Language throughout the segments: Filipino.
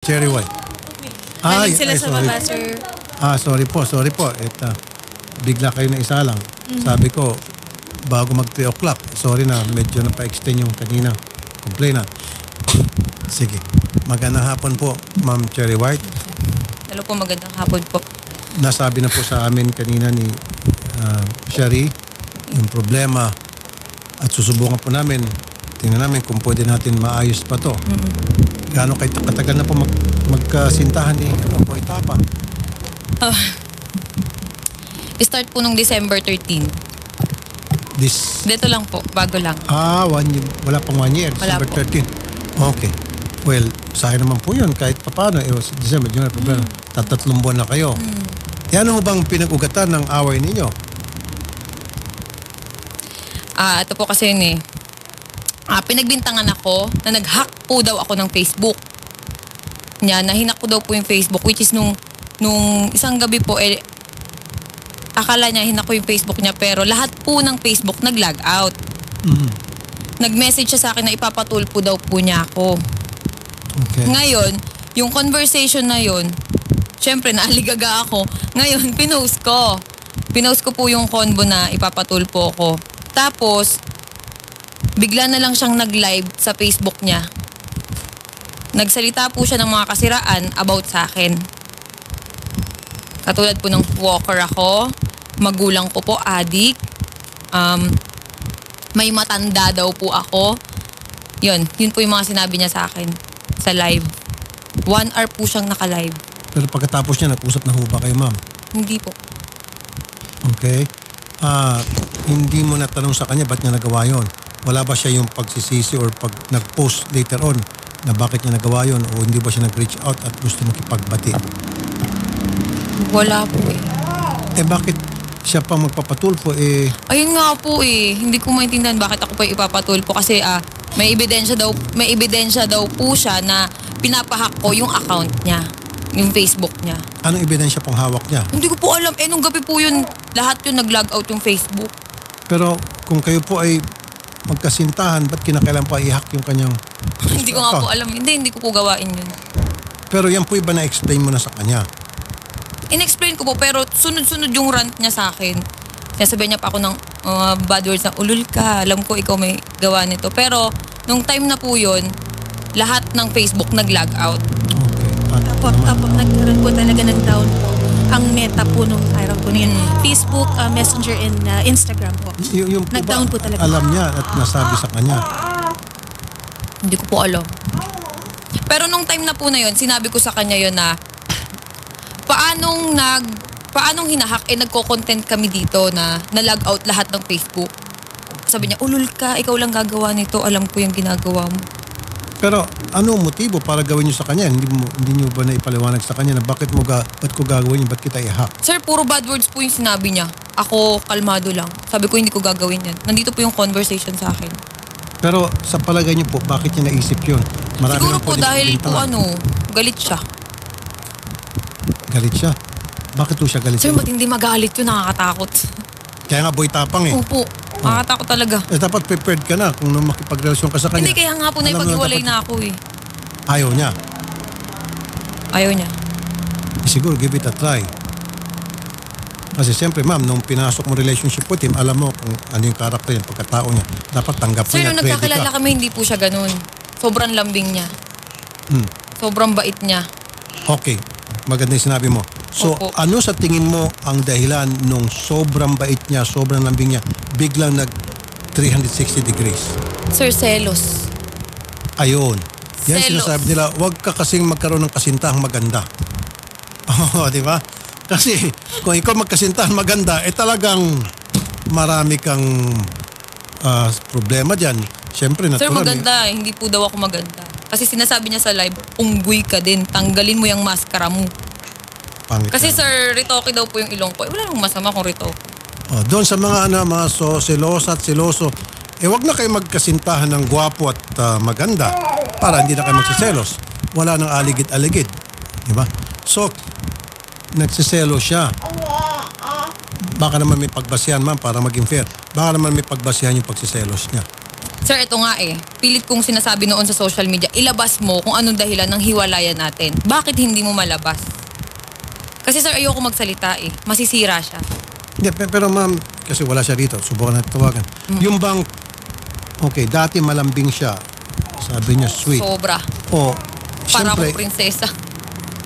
Cherry White. Balik sila sa sorry. baba, sir. Sorry po. Bigla kayo na isa lang. Sabi ko, bago mag 3 o'clock, sorry na, medyo na-pa-extend yung kanina. Complainant. Sige. Magandang hapon po, Ma'am Cherry White. Hello po, magandang hapon po. Nasabi na po sa amin kanina ni Sherry yung problema at susubukan po namin, tingnan namin kung pwede natin maayos pa to. Gaano kayo katagal na po magkasintahan ano po etapa? Start po nung December 13. Dito lang po, bago lang. 1 year. Wala pang 1 year. Wala December po. 13. Okay. Well, sa akin naman po yun. Kahit paano, December, January, February, 3 buwan na kayo. Yan ho bang pinag-ugatan ng away ninyo? Ito po kasi yun eh. Pinagbintangan ako na nag-hack po daw ako ng Facebook. Nahinak ko daw po yung Facebook, which is nung isang gabi po, akala niya hinak ko yung Facebook niya, pero lahat po ng Facebook nag-log out. Nag-message siya sa akin na ipapatulpo daw po niya ako. Okay. Ngayon, yung conversation na yun, syempre naaligaga ako. Ngayon, pinost ko. Pinost ko po yung convo na ipapatulpo ko. Tapos, bigla na lang siyang nag-live sa Facebook niya. Nagsalita po siya ng mga kasiraan about sa akin. Katulad po ng walker ako, magulang ko po, adik, may matanda daw po ako. Yun po yung mga sinabi niya sa akin sa live. 1 hour po siyang naka-live. Pero pagkatapos niya, nag-usap na ho ba kayo, ma'am? Hindi po. Okay. Hindi mo natanong sa kanya ba't niya nagawa yon? Wala ba siya yung pagsisisi or pag nag-post later on na bakit niya nagawa yon o hindi ba siya nag-reach out at gusto makipagbati? Wala po eh. Bakit siya pa magpapatulfo Ayun nga po eh. Hindi ko maintindihan bakit ako pa ipapatulpo kasi may ebidensya daw po siya na pinapahack ko yung account niya, yung Facebook niya. Anong ebidensya pong hawak niya? Hindi ko po alam. Nung gabi po yun, lahat yun nag-log out yung Facebook. Pero kung kayo po ay magkasintahan, ba't kinakailan pa i-hack yung kanyang Hindi ko nga po alam. Hindi ko po gawain yun. Pero yan po iba na-explain mo na sa kanya. In-explain ko po pero sunod-sunod yung rant niya sa akin. Sinasabihan niya pa ako ng bad words na ulul ka, alam ko ikaw may gawa nito. Pero nung time na po yun, lahat ng Facebook nag-log out. Okay. Tapos nagkaroon po talaga ng down po ang meta po nung araw po na yun. Facebook, Messenger, and Instagram po. Yung po Nag-down ba, po talaga. alam niya at nasabi sa kanya? Hindi ko po alam. Pero nung time na po na yun, sinabi ko sa kanya yun na paanong hinahack nagko-content kami dito na na-log out lahat ng Facebook. Sabi niya, ulul ka, ikaw lang gagawa nito, alam ko yung ginagawa mo. Pero ano motibo para gawin niyo sa kanya? Hindi niyo ba na ipaliwanag sa kanya na ba't ko gagawin yun? Ba't kita i-hack? Sir, puro bad words po yung sinabi niya. Ako, kalmado lang. Sabi ko, hindi ko gagawin yan. Nandito po yung conversation sa akin. Pero sa palagay niyo po, bakit niya naisip yun? Marami Siguro nang po pwedeng dahil po pagbintangan. galit siya. Galit siya? Bakit po siya galit? Sir, ba't hindi magalit yun? Nakakatakot. Kaya nga boy tapang eh. Opo, nakakatakot talaga. Dapat prepared ka na kung makipagrelasyon ka sa kanya. Hindi, kaya nga po na Alam mo ipag-iwalay dapat- na ako eh. Ayaw niya. Ayaw niya. Siguro give it a try. Kasi siyempre ma'am, nung pinasok mo relationship with him, alam mo kung ano yung karakter niya, pagkatao niya. Dapat tanggap mo Sir, niya, nung ready nagkakilala ka. kami, hindi po siya ganun. Sobrang lambing niya. Sobrang bait niya. Okay, maganda yung sinabi mo. So, Opo. ano sa tingin mo ang dahilan nung sobrang bait niya, sobrang lambing niya, biglang nag 360 degrees? Sir, selos. Ayun. Yan Selos. sinasabi nila, huwag ka kasing magkaroon ng kasintahang maganda. Oo, di ba? Kasi kung ikaw magkasintahan maganda, talagang marami kang problema dyan. Siyempre, Sir, natural. maganda eh. Hindi po daw ako maganda. Kasi sinasabi niya sa live, unggoy ka din. Tanggalin mo yung maskara mo. Pangit Kasi yan. sir, ritoke daw po yung ilong ko. Wala namang masama kung ritoke. Doon sa mga mga selosa at seloso, wag na kayo magkasintahan ng gwapo at maganda para hindi na kayo magsiselos. Wala nang aligid-aligid. Di ba? So, nagsiselo siya. Baka naman may pagbasihan, ma'am, para maging fair. Baka naman may pagbasihan yung pagsiselos niya. Sir, ito nga pilit kong sinasabi noon sa social media, ilabas mo kung anong dahilan ng hiwalayan natin. Bakit hindi mo malabas? Kasi sir, ayoko magsalita masisira siya. Hindi, pero ma'am, kasi wala siya dito, subukan natin tawagan. Yung bang, okay, dati malambing siya, sabi niya sweet. Sobra. O, Para siyempre, akong prinsesa.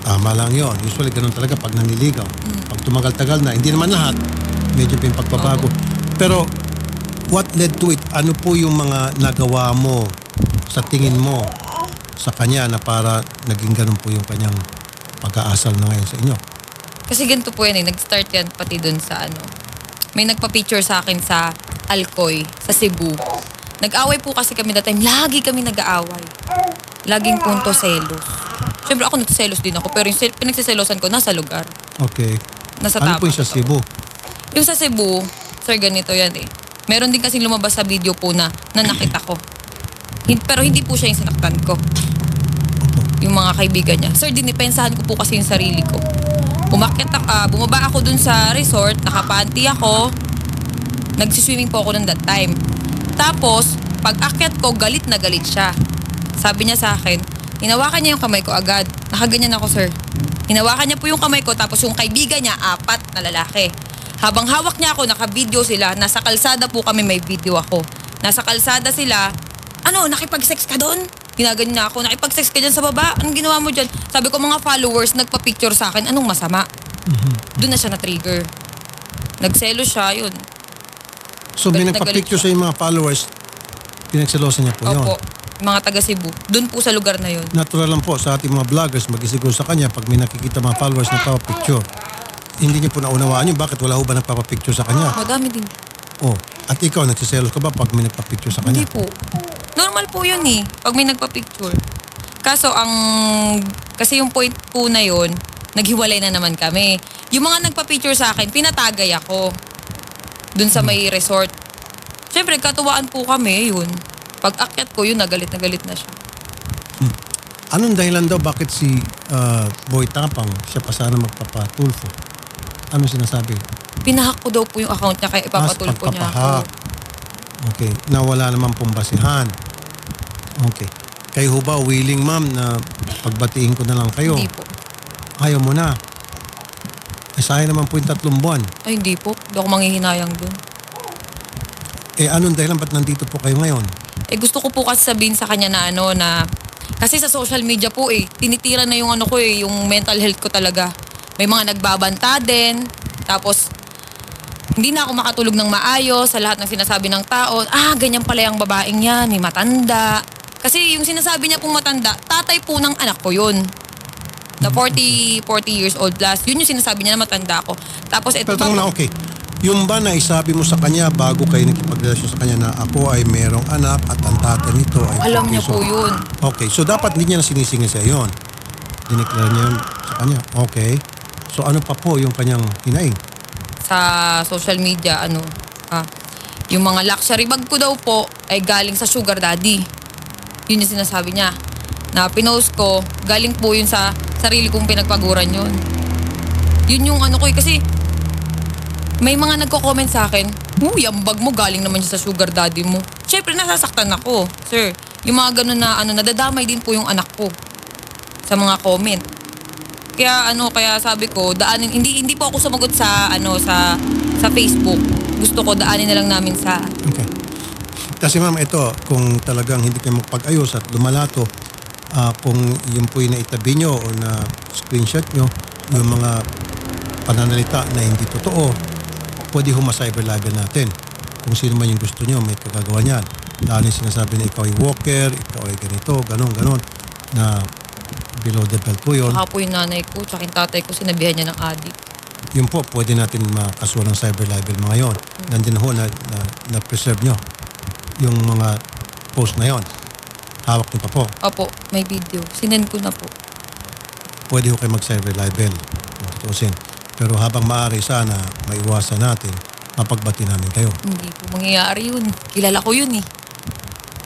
tama lang yon. Usually ganun talaga pag naniligaw. Pag tumagal-tagal na, hindi naman lahat, medyo may pagbabago. Pero, what led to it? Ano po yung mga nagawa mo sa tingin mo sa kanya na para naging ganun po yung kanyang pag-aasal na ngayon sa inyo? Kasi ganito po yan nag-start yan pati dun sa may nagpa-picture sa akin sa Alcoy, sa Cebu. Nag-away po kasi kami that time. Lagi kami nag-aaway. Laging punto selos. Siyempre ako nagselos din ako, pero yung pinagsiselosan ko nasa lugar. Okay. Nasa Ano po Tabas. yung sa Cebu? Yung sa Cebu, sir, ganito yan Meron din kasing lumabas sa video po na nakita ko. Pero hindi po siya yung sinaktan ko. Yung mga kaibigan niya. Sir, dinipensahan ko po kasi yung sarili ko. Bumaba ako dun sa resort, nakapanty ako, nagsiswimming po ako nun that time. Tapos, pag akyat ko, galit na galit siya. Sabi niya sa akin, hinawakan niya yung kamay ko agad. Nakaganyan ako, sir. Hinawakan niya po yung kamay ko, tapos yung kaibigan niya, 4 na lalaki. Habang hawak niya ako, naka-video sila. Nasa kalsada po kami, may video ako. Nasa kalsada sila, nakipag-sex ka doon? Ginaganyan niya ako, nakipag-sex ka dyan sa baba? Anong ginawa mo dyan? Sabi ko, mga followers, nagpa-picture sa akin, anong masama? Doon na siya na-trigger. Nagselo siya, yun. So, may Galit na nagpa-picture galit sa yung mga followers, pinagselosan niya po yun. Opo, mga taga Cebu. Doon po sa lugar na yun. Natural lang po sa ating mga vloggers, mag-isiguro sa kanya pag may nakikita mga followers na nagpapapicture. Hindi niya po naunawaan yun. Bakit wala ho ba nagpapapicture sa kanya? Madami din. Oh, at ikaw, nagsiselos ka ba pag may nagpapicture sa kanya? Hindi po. Normal po yun pag may nagpa-picture. Kaso kasi yung point po na yun, naghiwalay na naman kami. Yung mga nagpa-picture sa akin, pinatagay ako. Dun sa may resort. Siyempre, katuwaan po kami, yun. Pag akyat ko, yun, nagalit na siya. Anong dahilan daw bakit si Boy Tapang siya pa sana magpapatulfo? Ano sinasabi? Pinahack ko daw po yung account niya, kaya ipapatulpo niya ako. Pagpapahak. Okay. Na wala naman pong basihan. Okay. Kayo ho ba willing, ma'am, na pagbatiin ko na lang kayo? Hindi po. Ayaw mo na. Sayang naman po yung 3 buwan. Ay, hindi po. Hindi ako manghihinayang dun. Anong dahilan ba't nandito po kayo ngayon? Gusto ko po kasi sabihin sa kanya na kasi sa social media po tinitira na yung yung mental health ko talaga. May mga nagbabanta din. Tapos, hindi na ako makatulog ng maayos sa lahat ng sinasabi ng tao. Ganyan pala yung babaeng yan, may matanda. Kasi yung sinasabi niya pong matanda, tatay po ng anak ko yun. Na 40 years old plus. Yun yung sinasabi niya na matanda ako. Tapos ito Pero na, okay. Yung ba na isabi mo sa kanya bago kayo nakipagrelasyon sa kanya na ako ay merong anak at ang tatay nito ay alam niya buntiso? po yun. Okay. So dapat hindi niya na sinisingil sa yun. Dineclare niya yun sa kanya. Okay. So ano pa po yung kanyang hinaing? Sa social media, yung mga luxury bag ko daw po ay galing sa sugar daddy. Yun yung sinasabi niya. Na pinost ko, galing po yun sa sarili kong pinagpaguran yun. Yun yung kasi may mga nagko-comment sa akin, uy, ang bag mo galing naman sa sugar daddy mo. Siyempre, nasasaktan ako, sir. Yung mga ganun na nadadamay din po yung anak ko sa mga comment. Kaya sabi ko, hindi po ako sumagot sa Facebook. Gusto ko daanin na lang namin sa Okay. Kasi ma'am, ito, kung talagang hindi kayo magpag-ayos at lumalato, kung yun po yung naitabi nyo o na screenshot nyo, yung mga pananalita na hindi totoo, pwede cyber libel natin. Kung sino man yung gusto nyo, may kagagawa niyan. Dahil sinasabi na ikaw ay walker, ikaw ay ganito, ganon, na below the belt po yun. Saka po yung nanay ko, tsaka yung tatay ko, sinabihan niya ng adik. Yun po, pwede natin makasuhan ng cyber libel mga yon. Nandiyan ho na preserve nyo yung mga post na yon. Hawak nyo pa po. Opo, may video. Sinend ko na po. Pwede ho kayo mag-cyber libel. Tutusin. Pero habang maaari sana, maiwasan natin, mapagbati namin kayo. Hindi po mangyayari yun. Kilala ko yun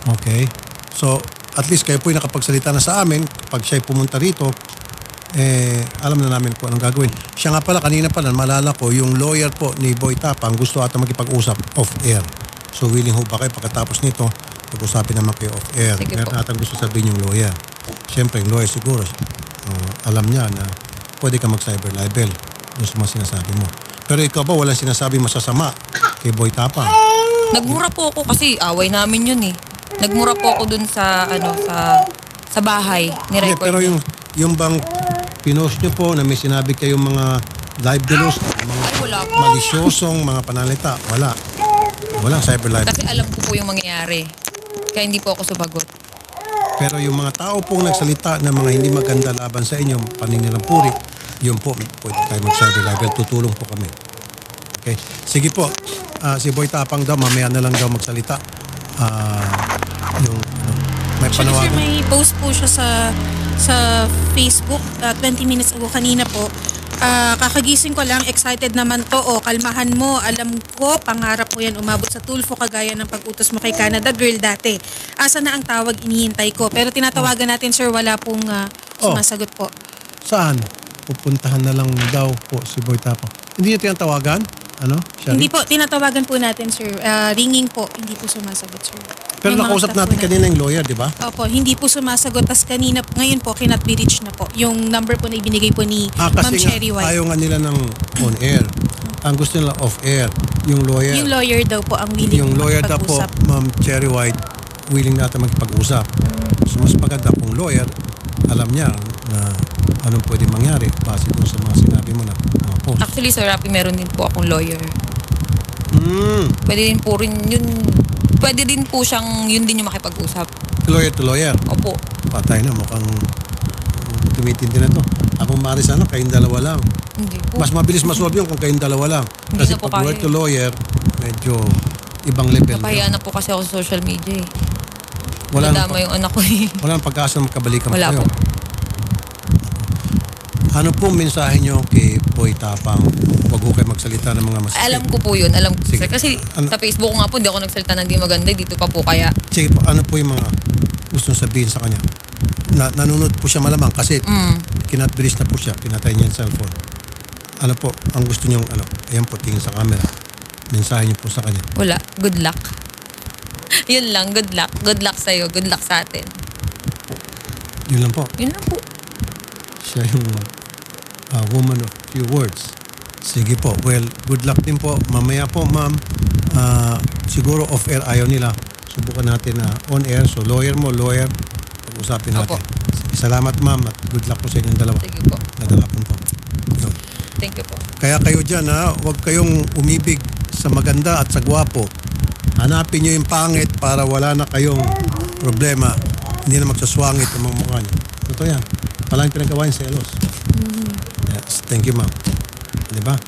Okay. So, at least kayo po yung nakapagsalita na sa amin. Pag siya'y pumunta rito, alam na namin kung anong gagawin. Siya nga pala, kanina pala, malala ko, yung lawyer po ni Boy Tapang gusto ata makipag-usap off-air. So, willing ho ba kayo pagkatapos nito, pag-usapin naman kayo off-air. Sige Meron po. natang gusto sabihin yung lawyer. Siyempre, yung lawyer siguro, alam niya na pwede ka mag-cyber libel doon sa mga sinasabi mo. Pero ikaw ba walang sinasabi masasama kay Boy Tapang? Nagmura po ako kasi away namin yun eh. Nagmura po ako dun sa sa bahay ni Hindi, record. pero yung bang pinost niyo po na may sinabi kayong mga live delos, mga Ay, wala po. malisyosong mga panalita, wala. Walang cyber libel. Kasi alam ko po yung mangyayari. Kaya hindi po ako sumagot. Pero yung mga tao pong nagsalita ng mga hindi maganda laban sa inyo, paninilang puri, yun po, pwede tayo mag-cyber libel. Tutulong po kami. Okay? Sige po. Si Boy Tapang daw, mamaya na lang daw magsalita. Yung, may Actually, sir, panawagan. may post po siya sa Facebook 20 minutes ago kanina po. Kakagising ko lang, excited naman to. Kalmahan mo, alam ko, pangarap mo yan umabot sa Tulfo kagaya ng pag-utos mo kay Canada Girl dati. Asa na ang tawag, inihintay ko. Pero tinatawagan natin, sir, wala pong sumasagot po. Saan? Pupuntahan na lang daw po si Boy Tapang. Hindi niya tinatawagan? Ano? Shari? Hindi po, tinatawagan po natin, sir. Ringing po, hindi po sumasagot, sir. Pero May mga nakausap staff natin po kanina yung lawyer, di ba? Opo, hindi po sumasagot. Tas kanina, ngayon po, cannot be reached na po. Yung number po na ibinigay po ni Ma'am Kasi Cherry nga, White. ayaw nga nila ng on-air. Ang gusto nila off-air. Yung lawyer. Yung lawyer daw po ang willing Yung lawyer daw po, makipag-usap. Ma'am Cherry White, willing natin magpag-usap. So mas maganda kung lawyer, alam niya na anong pwede mangyari base doon sa mga sinabi mo na mga post. Actually, Sir Rapi, meron din po akong lawyer. Mm. Pwede din po rin yun. Pwede din po siyang yun din yung makipag-usap. Lawyer to lawyer. Opo. Patay na, mukhang tumitindi na to. Akong mari sana, kayong dalawa lang. Hindi po. Mas mabilis masolve yun kung kayong dalawa lang. Hindi Kasi na po pag lawyer kaya to lawyer, medyo ibang level. Napahiya na po kasi ako sa social media eh. Wala nang Nadama yung anak ko eh. Wala nang pag-asa na magkabalikan Wala kayo. po. Ano po mensahe nyo kay Boy Tapang? Huwag ko kayo magsalita ng mga masasakit. Alam ko po yun. Alam ko. Sige. Sir. Kasi Ano? sa Facebook ko nga po, hindi ako nagsalita ng di maganda. Dito pa po kaya. Sige po, ano po yung mga gusto sabihin sa kanya? Nanonood po siya malamang kasi kinatbilis na po siya. Pinatay niya yung cellphone. Ano po, ang gusto niyong, ayan po, tingin sa camera. Mensahe niyo po sa kanya. Wala. Good luck. Yun lang. Good luck. Good luck sa'yo. Good luck sa atin. Yun lang po. Yun lang po. Siya yung woman of few words. Sige po. Well, good luck din po. Mamaya po, ma'am. Siguro off-air ayaw nila. Subukan natin na on-air. So, lawyer mo, lawyer. Pag-usapin natin. Opo. Sige, salamat, ma'am. At good luck po sa inyong dalawa. Sige po. Nadalapon po. Yun. Thank you po. Kaya kayo dyan, huwag kayong umibig sa maganda at sa gwapo. Hanapin nyo yung pangit para wala na kayong problema. Hindi na magsaswangit ang mga mukha nyo. Totoo yan. Walang pinagawa yung selos. Yes. Thank you, ma'am. Di ba?